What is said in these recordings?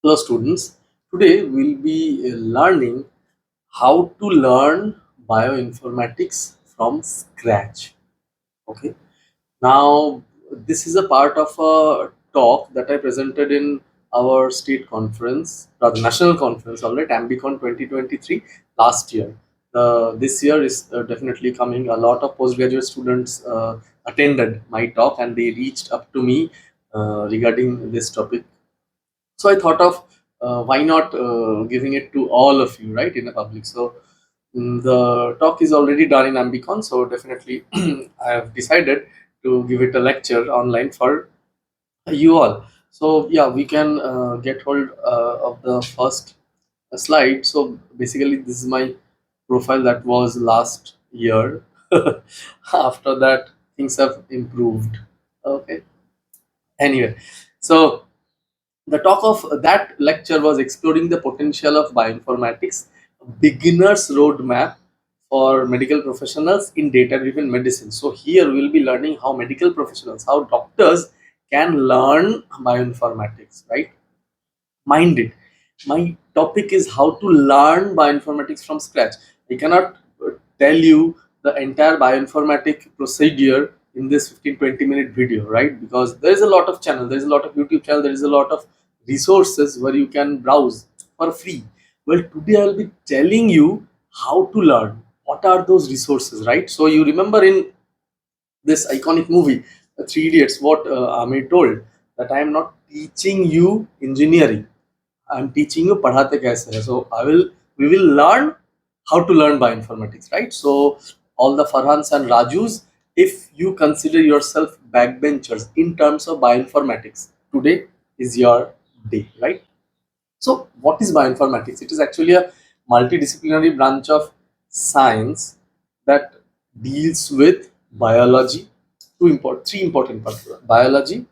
Hello students, today we'll be learning how to learn bioinformatics from scratch. Okay, now this is a part of a talk that I presented in our state conference, rather national conference, all right, Ambicon 2023 last year. This year is definitely coming. A lot of postgraduate students attended my talk and they reached up to me regarding this topic. So I thought of why not giving it to all of you, right, in a public. So the talk is already done in Ambicon, so definitely I have decided to give it a lecture online for you all. So yeah, we can get hold of the first slide. So basically, this is my profile that was last year. After that, things have improved. Okay. Anyway, so the talk of that lecture was exploring the potential of bioinformatics, a beginner's roadmap for medical professionals in data-driven medicine. So here we'll be learning how medical professionals, how doctors can learn bioinformatics, right? Mind it, my topic is how to learn bioinformatics from scratch. I cannot tell you the entire bioinformatic procedure in this 15-20 minute video, right? Because there is a lot of channel, there is a lot of YouTube channel, there is a lot of resources where you can browse for free. Well, today I'll be telling you how to learn. What are those resources, right? So you remember in this iconic movie, Three Idiots, what Amir told, that I am not teaching you engineering, I'm teaching you padhate kaise hai. So we will learn how to learn bioinformatics, right? So all the Farhans and Rajus, if you consider yourself backbenchers in terms of bioinformatics, today is your day, right? So what is bioinformatics? It is actually a multidisciplinary branch of science that deals with biology, three important parts: biology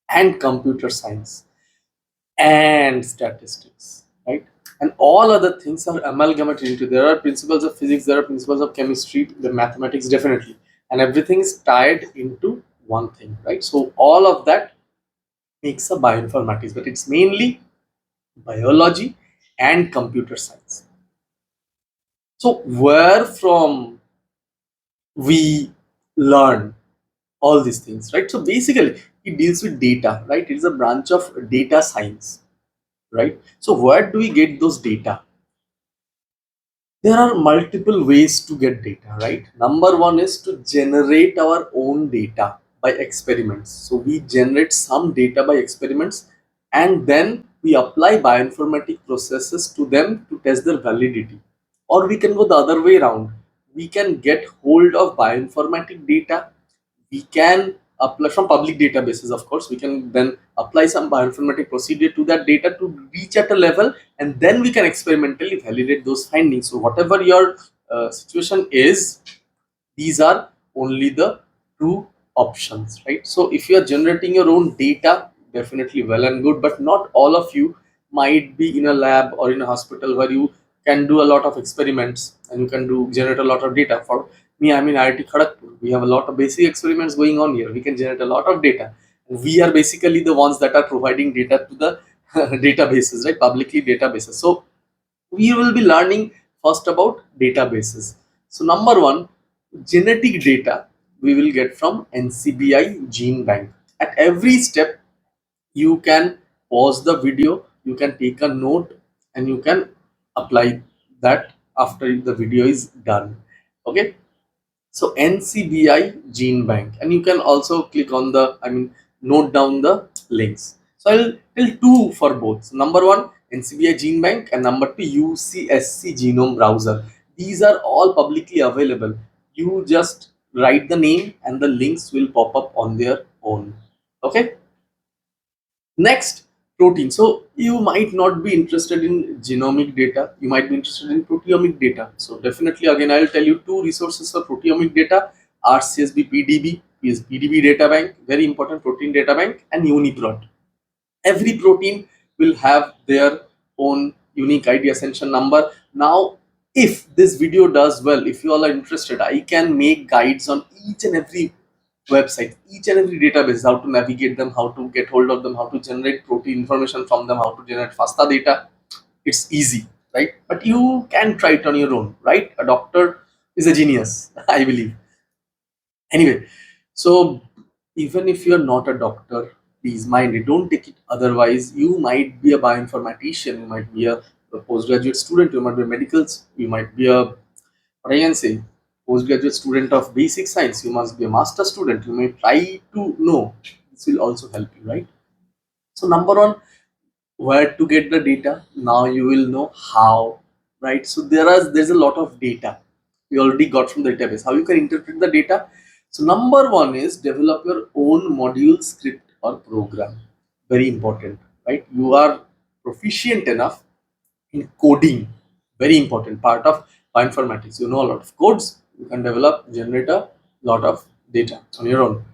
and computer science and statistics, right? And all other things are amalgamated into. There are principles of physics, there are principles of chemistry, the mathematics, definitely, and everything is tied into one thing, right? So all of that makes a bioinformatics, but it's mainly biology and computer science. So where from we learn all these things, right? So basically it deals with data, right? It is a branch of data science, right? So where do we get those data? There are multiple ways to get data, right? Number one is to generate our own data by experiments. So we generate some data by experiments and then we apply bioinformatic processes to them to test their validity. Or we can go the other way around. We can get hold of bioinformatic data. We can apply from public databases, of course. We can then apply some bioinformatic procedure to that data to reach at a level, and then we can experimentally validate those findings. So whatever your situation is, these are only the two options, right? So if you are generating your own data, definitely well and good, but not all of you might be in a lab or in a hospital where you can do a lot of experiments and you can do generate a lot of data. For me, I'm in IIT Kharagpur. We have a lot of basic experiments going on here. We can generate a lot of data, and we are basically the ones that are providing data to the databases, right? Publicly databases. So we will be learning first about databases. So number one, genetic data we will get from NCBI Gene Bank. At every step, you can pause the video, you can take a note, and you can apply that after the video is done. Okay. So NCBI Gene Bank, and you can also click on the, note down the links. So I'll tell two for both. So number one, NCBI Gene Bank, and number two, UCSC Genome Browser. These are all publicly available. You just write the name and the links will pop up on their own. Okay. Next, protein. So you might not be interested in genomic data. You might be interested in proteomic data. So definitely, again, I'll tell you two resources for proteomic data: RCSB PDB is PDB data bank, very important protein data bank, and UniProt. Every protein will have their own unique ID ascension number. Now, if this video does well, if you all are interested, I can make guides on each and every websites, each and every database, how to navigate them, how to get hold of them, how to generate protein information from them, how to generate FASTA data. It's easy, right? But you can try it on your own, right? A doctor is a genius, I believe. Anyway, so even if you're not a doctor, please mind it, don't take it otherwise. You might be a bioinformatician, you might be a postgraduate student, you might be a medicals, you might be a, what I can say, postgraduate student of basic science, you must be a master student, you may try to know. This will also help you, right? So number one, where to get the data. Now you will know how, right? So there's a lot of data we already got from the database. How you can interpret the data? So number one is develop your own module, script or program. Very important, right? You are proficient enough in coding. Very important part of bioinformatics. You know a lot of codes, you can develop, generate a lot of data on your own.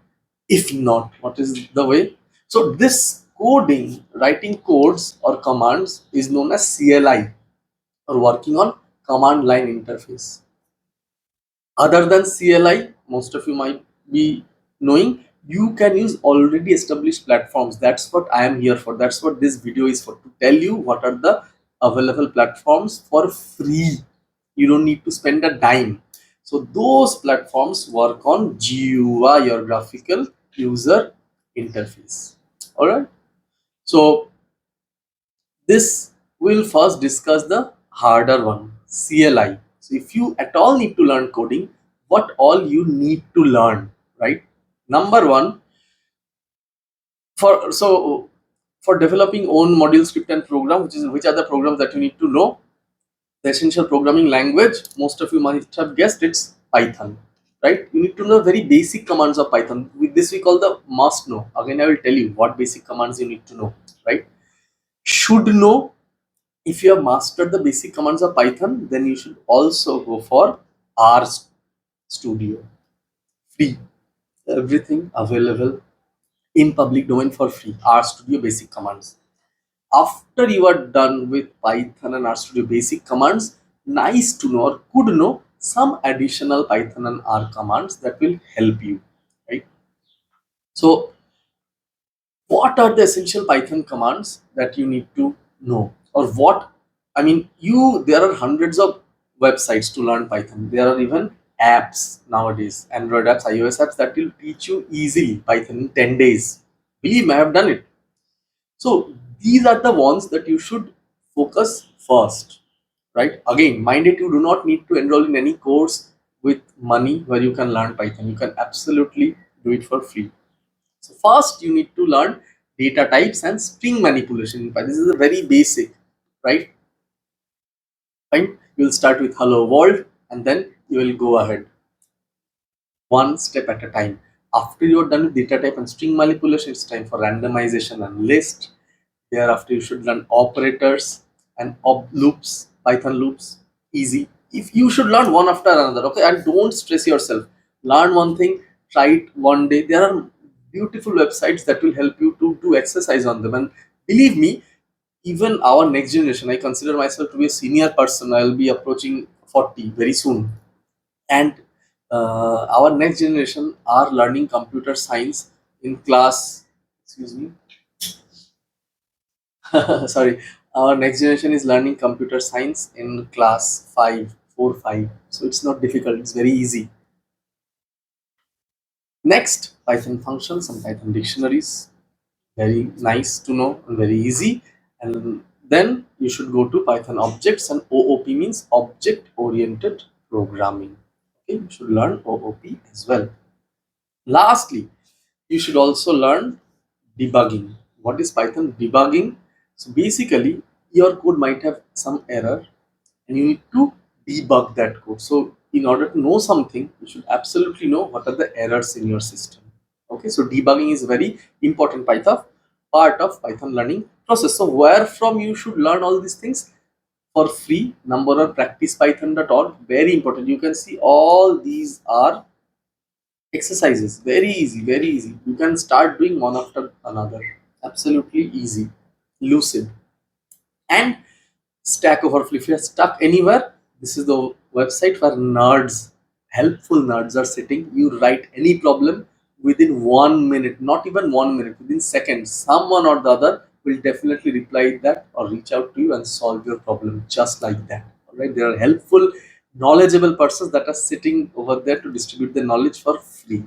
If not, what is the way? So this coding, writing codes or commands is known as CLI, or working on command line interface. Other than CLI, most of you might be knowing, you can use already established platforms. That's what I am here for. That's what this video is for, to tell you what are the available platforms for free. You don't need to spend a dime. So those platforms work on GUI, your graphical user interface. All right. So this will first discuss the harder one, CLI. So if you at all need to learn coding, what all you need to learn, right? Number one, for developing own module, script and program, which are the programs that you need to know. The essential programming language, most of you might have guessed, it's Python, right? You need to know very basic commands of Python. With this we call the must know. Again, I will tell you what basic commands you need to know, right? Should know. If you have mastered the basic commands of Python, then you should also go for R Studio. Free. Everything available in public domain for free. R Studio basic commands. After you are done with Python and R Studio basic commands, nice to know or could know some additional Python and R commands that will help you, right? So what are the essential Python commands that you need to know, or what, I mean, you, there are hundreds of websites to learn Python. There are even apps nowadays, Android apps, iOS apps, that will teach you easily Python in 10 days. Believe me, I have done it. So these are the ones that you should focus first, right? Again, mind it, you do not need to enroll in any course with money where you can learn Python. You can absolutely do it for free. So first you need to learn data types and string manipulation in Python. This is a very basic, right? Fine. You will start with hello world and then you will go ahead one step at a time. After you are done with data type and string manipulation, it's time for randomization and list. Thereafter, you should learn operators and loops, Python loops. Easy. If you should learn one after another, okay, and don't stress yourself. Learn one thing, try it one day. There are beautiful websites that will help you to do exercise on them. And believe me, even our next generation, I consider myself to be a senior person. I will be approaching 40 very soon, and our next generation are learning computer science in class. Excuse me. Sorry, our next generation is learning computer science in class 5, 4, 5. So it's not difficult, it's very easy. Next, Python functions and Python dictionaries. Very nice to know and very easy. And then you should go to Python objects, and OOP means object oriented programming. Okay, you should learn OOP as well. Lastly, you should also learn debugging. What is Python debugging? So basically, your code might have some error and you need to debug that code. So in order to know something, you should absolutely know what are the errors in your system. Okay, so debugging is very important part of Python learning process. So where from you should learn all these things? For free. Number one, practicepython.org. Very important. You can see all these are exercises. Very easy, very easy. You can start doing one after another. Absolutely easy. Lucid. And Stack Overflow. If you're stuck anywhere, this is the website where nerds, helpful nerds are sitting. You write any problem, within 1 minute, not even 1 minute, within seconds, someone or the other will definitely reply that or reach out to you and solve your problem just like that. All right, there are helpful, knowledgeable persons that are sitting over there to distribute the knowledge for free.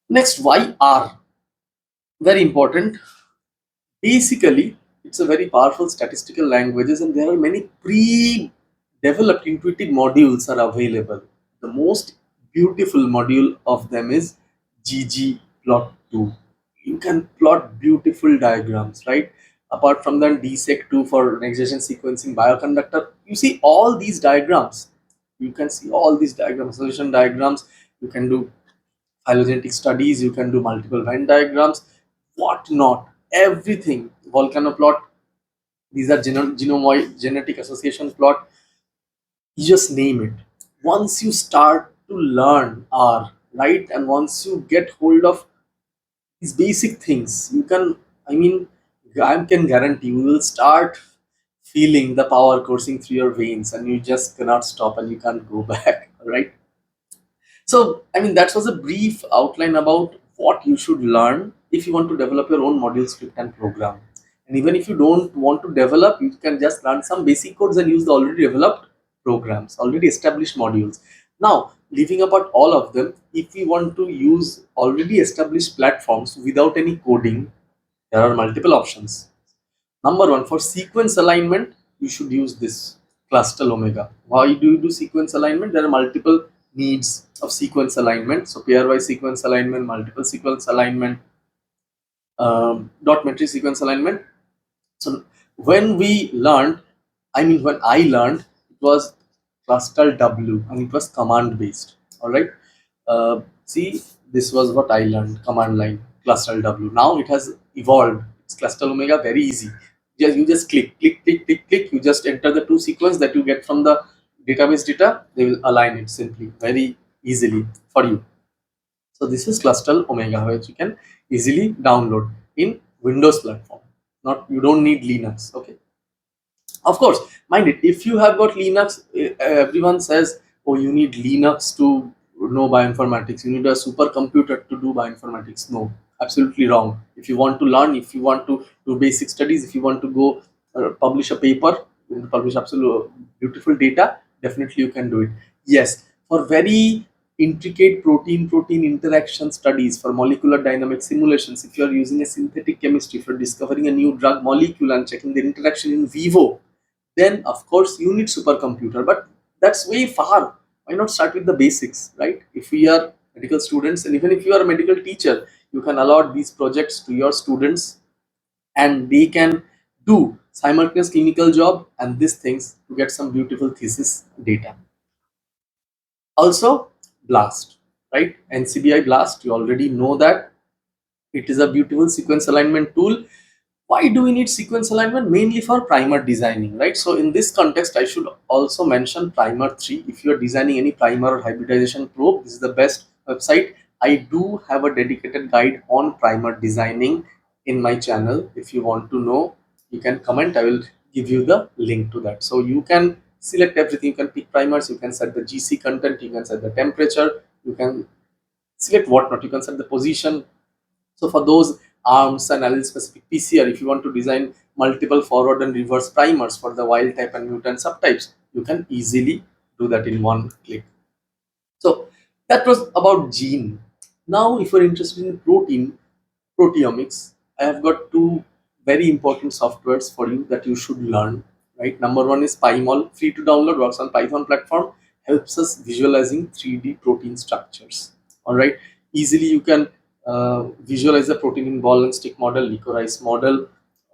Next, why R? Very important. Basically, it's a very powerful statistical languages, and there are many pre-developed intuitive modules are available. The most beautiful module of them is ggplot2. You can plot beautiful diagrams, right? Apart from that, dsec2 for next generation sequencing, bioconductor. You see all these diagrams. You can see all these diagrams, solution diagrams. You can do phylogenetic studies, you can do multiple Venn diagrams, what not, everything, volcano plot, these are genome genetic association plot, you just name it. Once you start to learn R, right, and once you get hold of these basic things, you can, I mean, I can guarantee you will start feeling the power coursing through your veins and you just cannot stop and you can't go back, right? So, I mean, that was a brief outline about what you should learn if you want to develop your own module script and program. And even if you don't want to develop, you can just learn some basic codes and use the already developed programs, already established modules. Now, leaving apart all of them, if we want to use already established platforms without any coding, there are multiple options. Number one, for sequence alignment, you should use this cluster omega. Why do you do sequence alignment? There are multiple needs of sequence alignment. So pairwise sequence alignment, multiple sequence alignment, dot matrix sequence alignment. So when we learned, I mean when I learned, it was cluster W and it was command based. All right. See, this was what I learned, command line cluster W. Now it has evolved. It's cluster omega, very easy. You just click, click, click, click, click. You just enter the two sequence that you get from the database data. They will align it simply, very easily for you. So this is cluster omega, which you can easily download in Windows platform. Not, you don't need Linux. Okay. Of course, mind it, if you have got Linux, everyone says, oh, you need Linux to know bioinformatics. You need a supercomputer to do bioinformatics. No, absolutely wrong. If you want to learn, if you want to do basic studies, if you want to go publish a paper, you want to publish absolute beautiful data, definitely you can do it. Yes, for very intricate protein-protein interaction studies, for molecular dynamic simulations, if you are using a synthetic chemistry for discovering a new drug molecule and checking the interaction in vivo, then of course you need supercomputer, but that's way far. Why not start with the basics, right? If we are medical students, and even if you are a medical teacher, you can allot these projects to your students and they can do simultaneous clinical job and these things to get some beautiful thesis data. Also, blast, right? NCBI blast, you already know that it is a beautiful sequence alignment tool. Why do we need sequence alignment? Mainly for primer designing, right? So in this context, I should also mention primer 3. If you are designing any primer or hybridization probe, this is the best website. I do have a dedicated guide on primer designing in my channel. If you want to know, you can comment. I will give you the link to that. So you can select everything. You can pick primers, you can set the GC content, you can set the temperature, you can select whatnot, you can set the position. So for those arms and allele specific PCR, if you want to design multiple forward and reverse primers for the wild type and mutant subtypes, you can easily do that in one click. So that was about gene. Now, if you're interested in proteomics, I have got two very important softwares for you that you should learn. Right, number one is PyMol, free to download, works on Python platform, helps us visualizing 3D protein structures. All right, easily you can visualize the protein in ball and stick model, licorice model,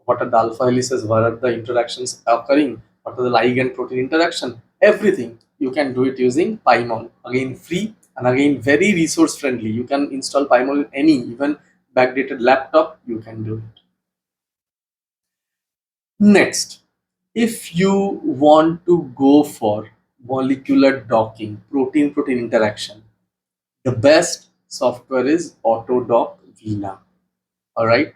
what are the alpha helices, where are the interactions occurring, what are the ligand protein interaction, everything you can do it using PyMol. Again, free and again very resource friendly. You can install PyMol in any, even backdated laptop, you can do it. Next, if you want to go for molecular docking, protein-protein interaction, the best software is Autodoc Vina. All right.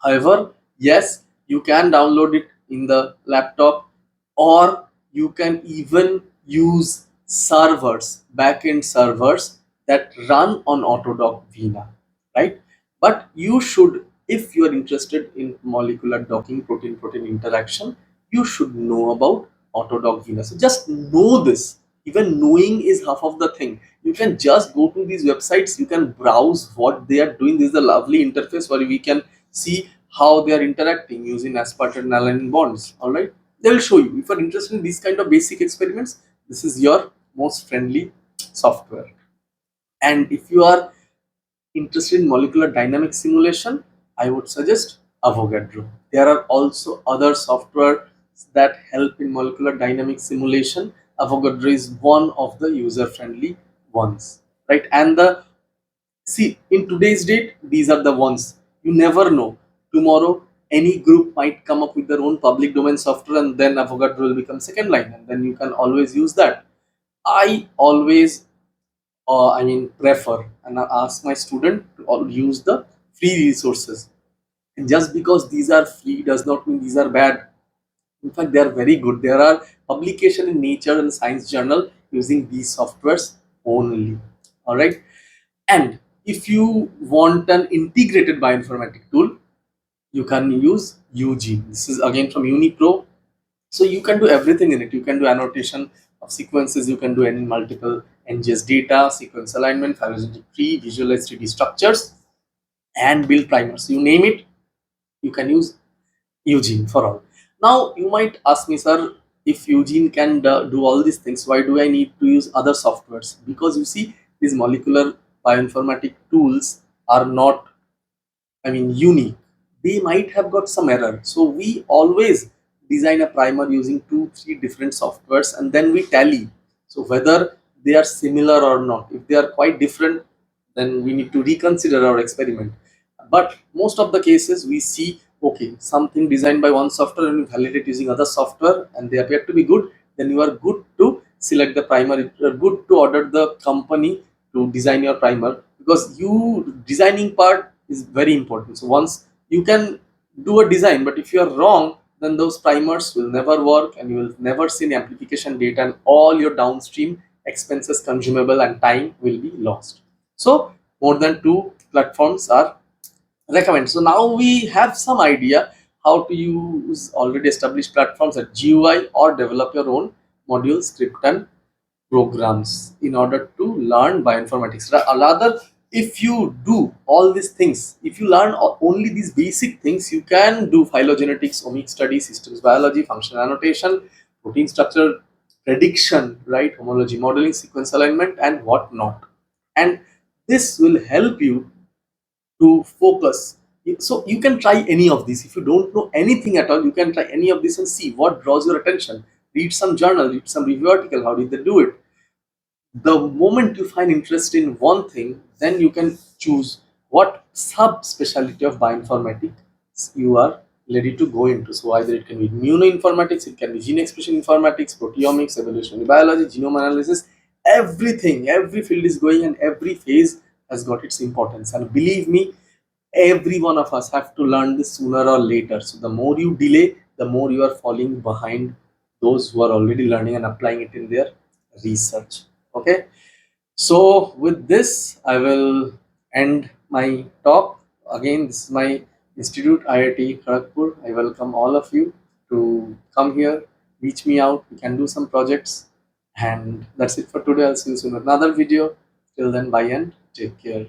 However, yes, you can download it in the laptop, or you can even use servers, backend servers that run on Autodoc Vina, right? But you should, if you are interested in molecular docking, protein-protein interaction, you should know about Autodoc Vina. So just know this. Even knowing is half of the thing. You can just go to these websites, you can browse what they are doing. This is a lovely interface where we can see how they are interacting using aspartate and alanine bonds. All right, they will show you. If you are interested in these kind of basic experiments, this is your most friendly software. And if you are interested in molecular dynamic simulation, I would suggest Avogadro. There are also other software that help in molecular dynamic simulation. Avogadro is one of the user friendly ones, right? And the see, in today's date, these are the ones. You never know. Tomorrow, any group might come up with their own public domain software, and then Avogadro will become second line, and then you can always use that. I always, prefer and I ask my student to all use the free resources. And just because these are free does not mean these are bad. In fact, they are very good. There are publication in Nature and Science Journal using these softwares only. All right. And if you want an integrated bioinformatic tool, you can use Eugene. This is again from Unipro. So you can do everything in it. You can do annotation of sequences. You can do any multiple NGS data, sequence alignment, phylogenetic tree, visualize 3D structures, and build primers. You name it, you can use Eugene for all. Now you might ask me, sir, if Eugene can do all these things, why do I need to use other softwares? Because you see, these molecular bioinformatic tools are not, unique. They might have got some error. So we always design a primer using 2, 3 different softwares, and then we tally. So whether they are similar or not. If they are quite different, then we need to reconsider our experiment. But most of the cases we see, okay, something designed by one software and we validate using other software and they appear to be good, then you are good to select the primer. You are good to order the company to design your primer, because you designing part is very important. So once you can do a design, but if you are wrong, then those primers will never work and you will never see any amplification data, and all your downstream expenses, consumable and time will be lost. So more than 2 platforms are recommended. So now we have some idea how to use already established platforms at GUI or develop your own module, script and programs in order to learn bioinformatics. Rather, if you do all these things, if you learn only these basic things, you can do phylogenetics, omic study, systems biology, functional annotation, protein structure prediction, right, homology modeling, sequence alignment, and whatnot. And this will help you to focus. So you can try any of these. If you don't know anything at all, you can try any of this and see what draws your attention. Read some journal, read some review article. How did they do it? The moment you find interest in one thing, then you can choose what sub-specialty of bioinformatics you are ready to go into. So either it can be immunoinformatics, it can be gene expression informatics, proteomics, evolutionary biology, genome analysis, everything, every field is going and every phase has got its importance. And believe me, every one of us have to learn this sooner or later. So the more you delay, the more you are falling behind those who are already learning and applying it in their research. Okay, so with this I will end my talk. Again, this is my institute, IIT Kharagpur. I welcome all of you to come here, reach me out, we can do some projects. And that's it for today. I'll see you soon with another video. Till then, bye and take care.